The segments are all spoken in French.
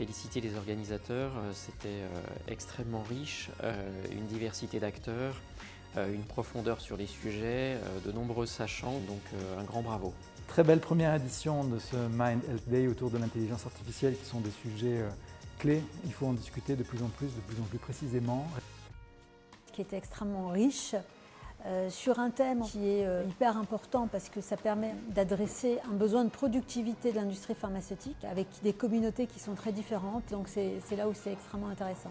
féliciter les organisateurs, c'était extrêmement riche, une diversité d'acteurs, une profondeur sur les sujets, de nombreux sachants, donc un grand bravo. Très belle première édition de ce Mind Health Day autour de l'intelligence artificielle qui sont des sujets clés. Il faut en discuter de plus en plus précisément. Qui est extrêmement riche sur un thème qui est hyper important parce que ça permet d'adresser un besoin de productivité de l'industrie pharmaceutique avec des communautés qui sont très différentes. Donc c'est là où c'est extrêmement intéressant.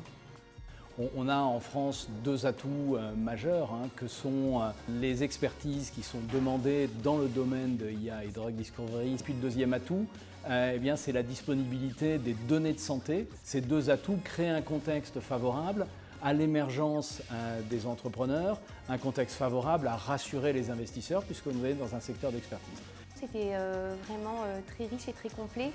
On a en France deux atouts majeurs que sont les expertises qui sont demandées dans le domaine de IA et Drug Discovery. Puis le deuxième atout, c'est la disponibilité des données de santé. Ces deux atouts créent un contexte favorable à l'émergence des entrepreneurs, un contexte favorable à rassurer les investisseurs puisqu'on est dans un secteur d'expertise. C'était vraiment très riche et très complet.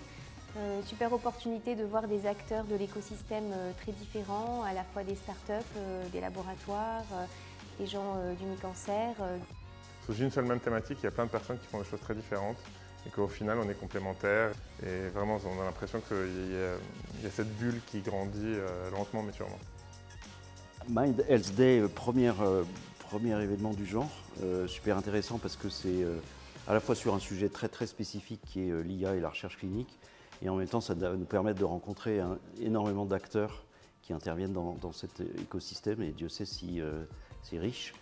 Super opportunité de voir des acteurs de l'écosystème très différents, à la fois des startups, des laboratoires, des gens du mi-cancer. Sous une seule même thématique, il y a plein de personnes qui font des choses très différentes et qu'au final on est complémentaires et vraiment on a l'impression qu'il y a cette bulle qui grandit lentement mais sûrement. Mind Health Day, premier événement du genre, super intéressant parce que c'est à la fois sur un sujet très spécifique qui est l'IA et la recherche clinique, et en même temps ça va nous permettre de rencontrer énormément d'acteurs qui interviennent dans cet écosystème, et Dieu sait si c'est riche.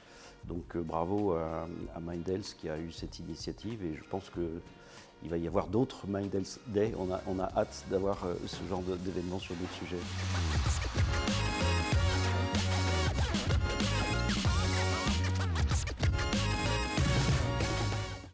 Donc bravo à Mind Health qui a eu cette initiative, et je pense qu'il va y avoir d'autres Mind Health Day. On a hâte d'avoir ce genre d'événements sur d'autres sujets.